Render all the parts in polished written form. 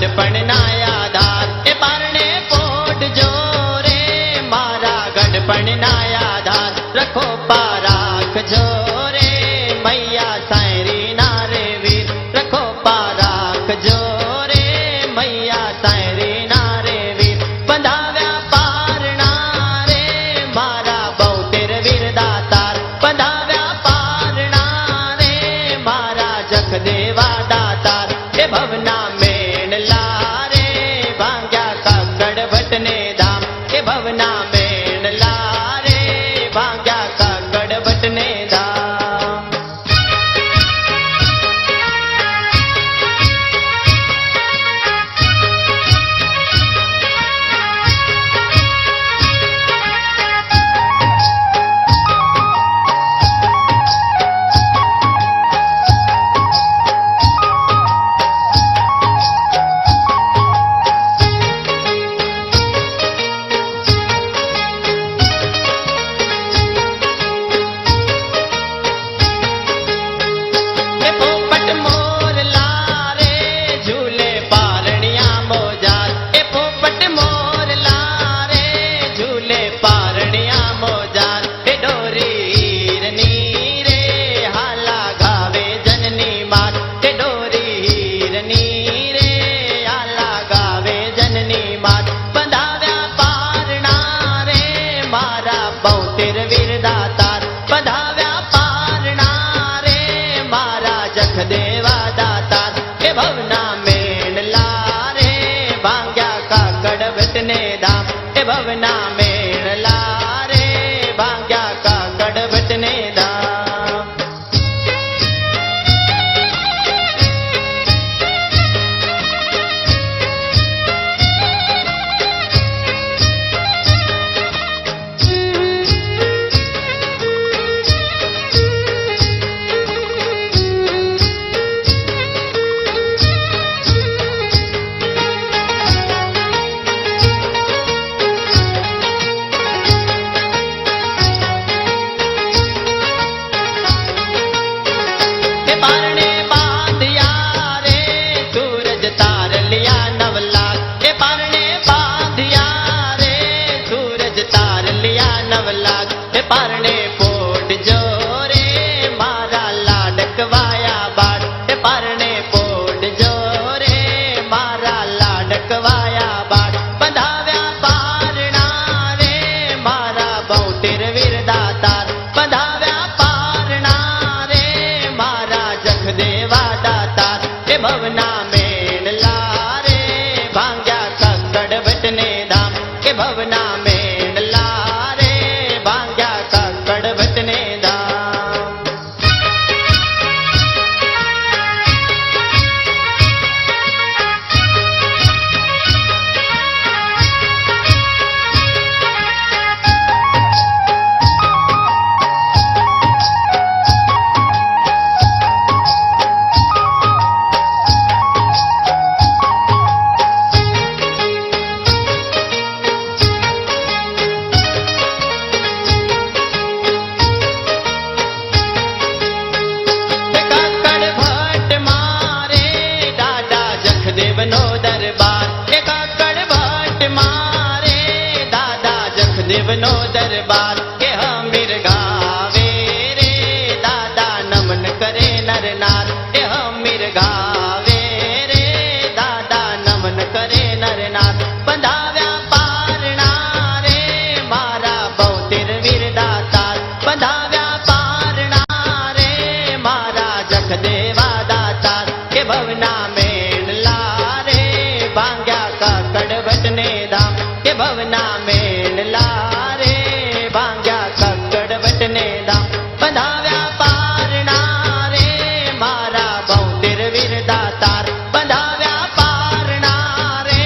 ગઢપણના આધાર એ પારણે પોઢજો રે મારા ગઢપણના આધાર રખો પા રાખજો રે મૈયા સાયરી ના રે વીર રખો પા રાખજો રે મૈયા સાયરી ના રે વીર બંધાવ્યા પારણા રે મારા 72 વીર દાતાર બંધાવ્યા પારણા રે મારા જખદેવા દાતાર એ ભવના મેણલા રે ભાંગ્યા કાકડ ભટ્ટને ધામ એ ભવના મેણલા રે ભાંગ્યા કાકડ ભટ્ટને ધામ જખદેવા દાતાર એ ભવના મેણલા રે ભાંગ્યા કાકડ ભટ્ટને ધામ એ ભવના મેણલા રે ભાંગ્યા કાકડ ભટ્ટને ધામ પારણે પોઢજો રે મારા લાડકવાયા બાળ એ પારણે પોઢજો રે મારા લાડકવાયા બાળ બંધાવ્યા પારણા રે મારા 72 વીર દાતાર બંધાવ્યા પારણા રે મારા જખદેવા દાતાર એ ભવના મેણલા રે ભાંગ્યા કાકડ ભટ્ટને ધામ એ ભવના મેણલા રે ભાંગ્યા કાકડ ભટ્ટને ધામ દેવનો દરબાર એ કાકડ ભટ્ટ મારે દાદા જખદેવનો દરબાર કે હમીર ગાવે રે દાદા નમન કરે નર નાર એ હમીર ગાવે રે દાદા નમન કરે નર નાર બંધાવ્યા પારણા રે મારા 72 વીર દાતાર બંધાવ્યા પારણા રે મારા જખદેવા દાતાર કે ભવના કાકડ ભટ્ટને ધામ કે ભવના મેણલા રે ભાંગ્યા કાકડ ભટ્ટને ધામ બંધાવ્યા પારણા રે મારા 72 વીર દાતાર બંધાવ્યા પારણા રે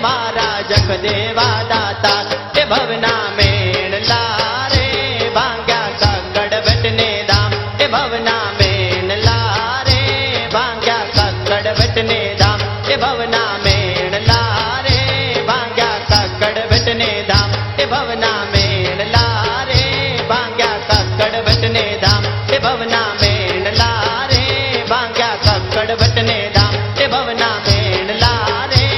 મારા જખદેવા દાતાર એ ભવના મેણલા રે ભાંગ્યા કાકડ ભટ્ટને ધામ એ ભવના મેણલા રે ભાંગ્યા કાકડ ભટ્ટને ધામ એ ભવના ભવના મેણલા રે ભાંગ્યા કાકડ ભટ્ટને ધામ એ ભવના મેણલા રે ભાંગ્યા કાકડ ભટ્ટને ધામ એ ભવના મેણલા રે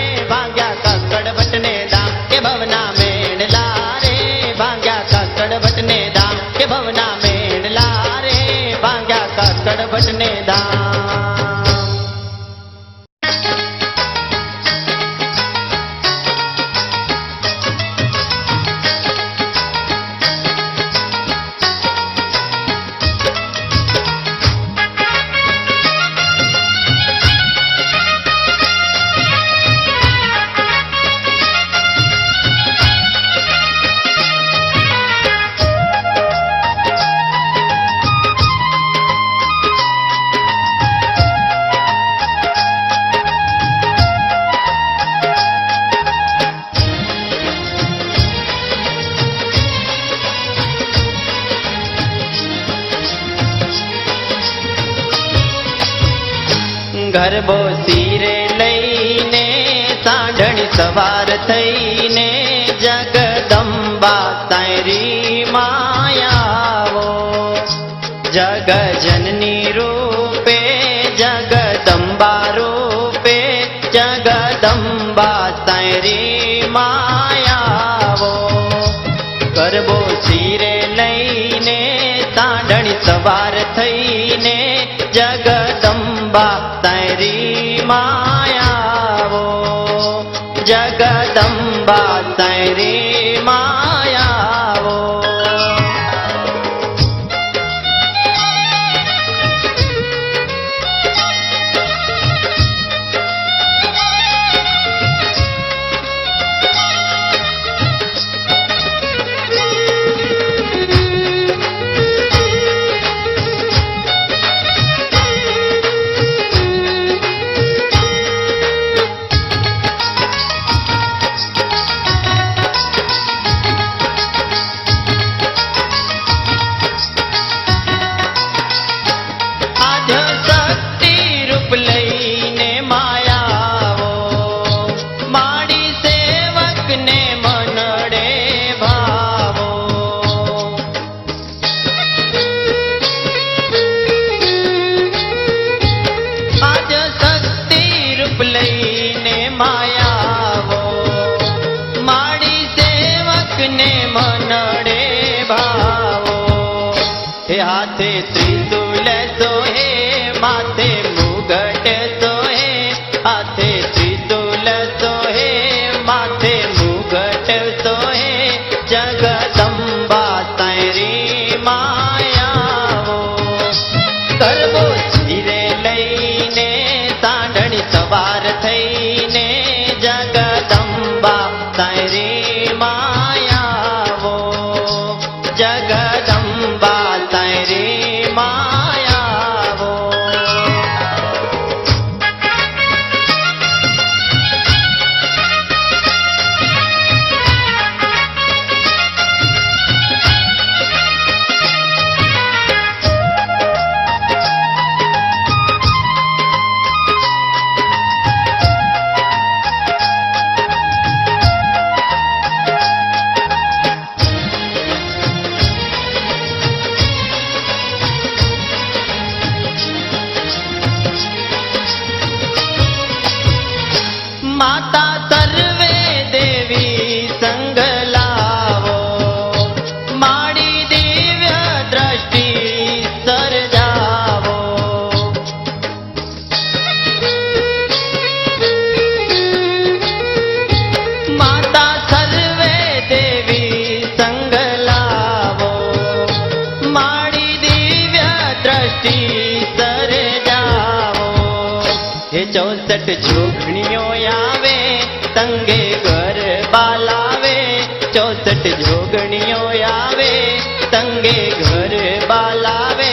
ગરબો શિરે લઈને સાંઢણી સવાર થઈને જગદંબા તારી માયાવો જગજનની રૂપે જગદંબા રૂપે જગદંબા તારી માયાવો ગરબો શિરે લઈને સાંઢણી સવાર થઈને જગદંબા તારી માયાવો જગદંબા તારી માયાવો हाथे त्रिशूल सोहे माथे मुगट सोहे हाथे त्रिशूल सोहे माथे मुगट सोहे जगदंबा तारी मायावो गरबो શિરે લઈને સાંઢણી સવાર થઈને જગદંબા તારી માયાવો જગદંબા તારી માયાવો माता सर्वे देवी संग लावो माड़ी दिव्य दृष्टि सर्जावो माता सर्वे देवी संग लावो माड़ी दिव्य दृष्टि सर्जावो हे 64 जोगणियों आवे तंगे गरबा लावे 64 जोगणियों आवे तंगे गरबा लावे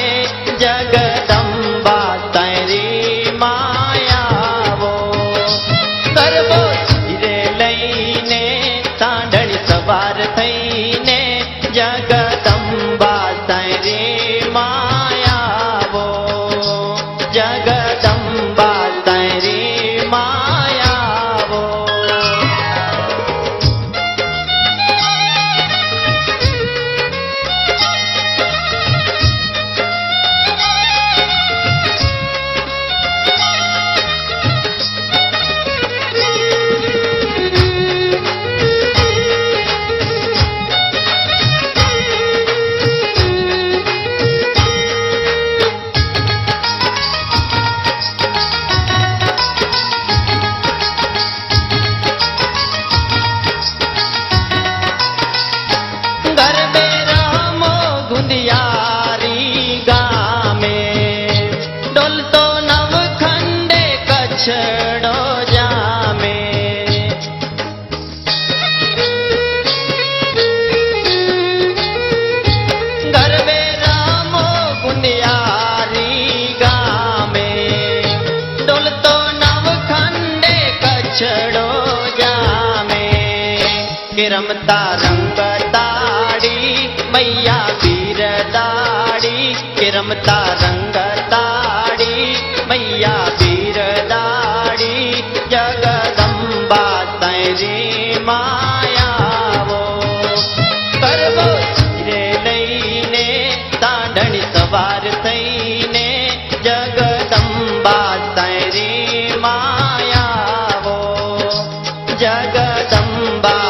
जगदंबा तारी मायावो गरबो શિરે લઈને સાંઢણી સવાર થઈને જગદંબા તારી માયાવો જગદંબા તારી માયાવો गरबे रामो गुंदियारी गामे डोलतो नवखंडे कछड़ो जामे गरबे रामो गुंदियारी गामे डोलतो नवखंडे कछड़ो जामे के रमता रंग मैया वीर दाड़ी के रमता रंग दाड़ी मैया वीर दाड़ी જગદંબા